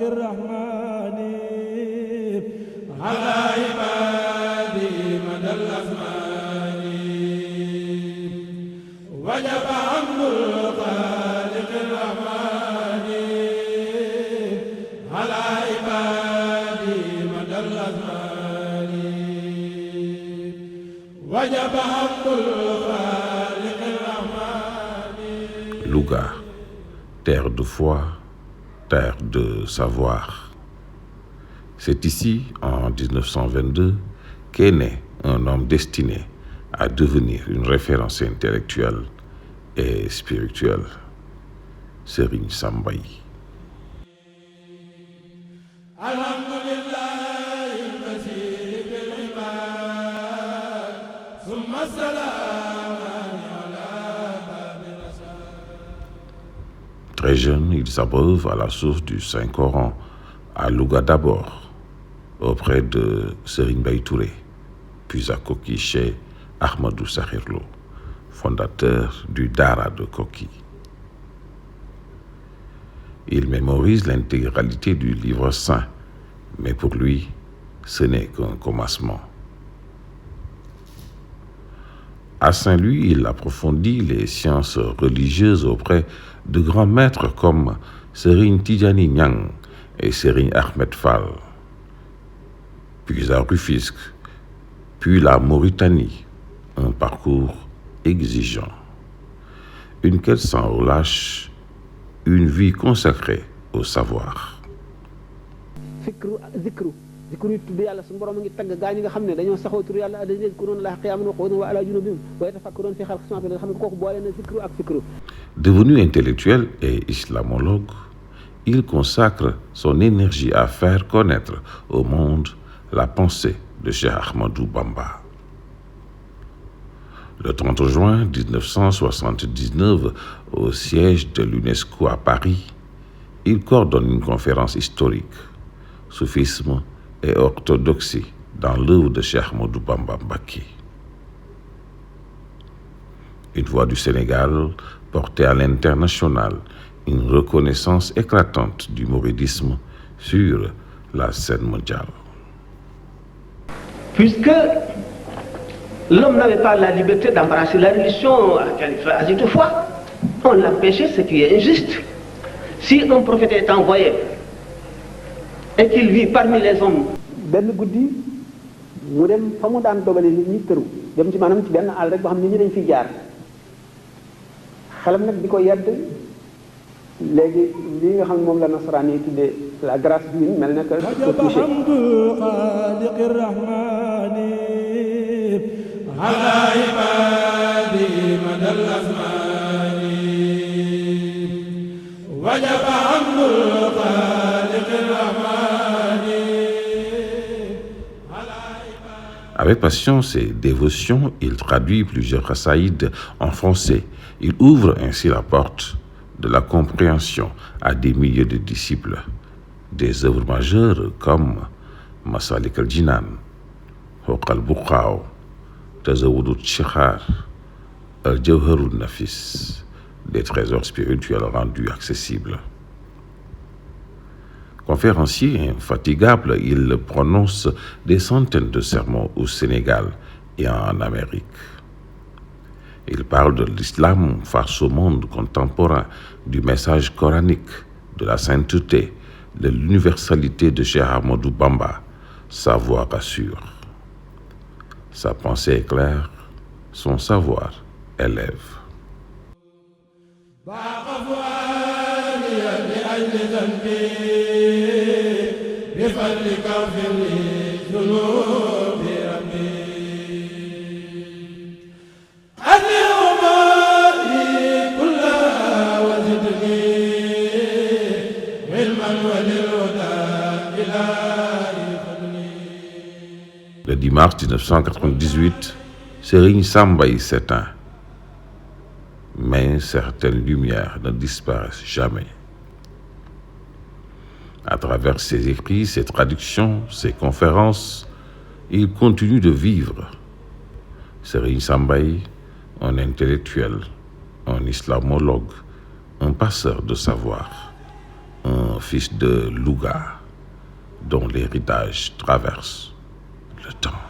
الرحمن على عباده مدى الأزمان وجب حمد الخالق الرحمن على عباده مدى الأزمان وجب حمد الخالق الرحمن. Louga, terre de foi, terre de savoir. C'est ici, en 1922, qu'est né un homme destiné à devenir une référence intellectuelle et spirituelle, Serigne Sam Mbaye. Très jeune, il s'abreuve à la source du Saint-Coran, à Louga d'abord, auprès de Serigne Mbaye Touré, puis à Koki chez Ahmadou Sakhir Lo, fondateur du Dara de Koki. Il mémorise l'intégralité du livre saint, mais pour lui, ce n'est qu'un commencement. À Saint-Louis, il approfondit les sciences religieuses auprès de grands maîtres comme Serigne Tidjani Niang et Serigne Ahmed Fall. Puis à Rufisque, puis la Mauritanie, un parcours exigeant. Une quête sans relâche, une vie consacrée au savoir. zikru yi tudd yàlla suñu borom a ngi tagg gaa ñi nga xam ne dañoo saxoo tur yàlla dañu yazkuruuna llaaha qiyaaman wa qu'uudan wa alaa junuubihim wa yatafakkaruuna fi xalqi samaawaati wal ardi xam nga kooku boole na zikru ak fikru. Devenu intellectuel et islamologue, il consacre son énergie à faire connaître au monde la pensée de Cheikh Ahmadou Bamba. Le 30 juin 1979, au siège de l'UNESCO à Paris, il coordonne une conférence historique, Soufisme et orthodoxie dans l'œuvre de Cheikh Ahmadou Bamba Mbacké. Une voix du Sénégal portée à l'international, une reconnaissance éclatante du mouridisme sur la scène mondiale. Puisque l'homme n'avait pas la liberté d'embrasser la religion à laquelle il faisait autrefois, on l'empêchait, ce qui est injuste. Si un prophète est envoyé et qu'il vit parmi les hommes. benn guddi mu dem fa mu daan dogale nit ñi tëru dem ci maanaam ci benn àll rek boo xam ne nit ñi dañ fiy jaar xelam nag di ko yedd léegi lii nga xam ne moom la nasaraan yi tuddee la grâce divine mel na que touché. Avec patience et dévotion, il traduit plusieurs khasaïd en français. Il ouvre ainsi la porte de la compréhension à des milliers de disciples. Des œuvres majeures comme Masalik al-Jinan, Huq al-Buqaw, Tazawwud al-Shikhar, Al-Jawhar al-Nafis, des trésors spirituels rendus accessibles. Conférencier infatigable, il prononce des centaines de sermons au Sénégal et en Amérique. Il parle de l'islam face au monde contemporain, du message coranique, de la sainteté, de l'universalité de Cheikh Ahmadou Bamba. Sa voix rassure. Sa pensée est claire, son savoir élève. Le 10 mars 1998, Serigne Sam Mbaye s'éteint. Mais certaines lumières ne disparaissent jamais. À travers ses écrits, ses traductions, ses conférences, il continue de vivre. Serigne Sam Mbaye, un intellectuel, un islamologue, un passeur de savoir, un un fils de Louga dont l'héritage traverse le temps.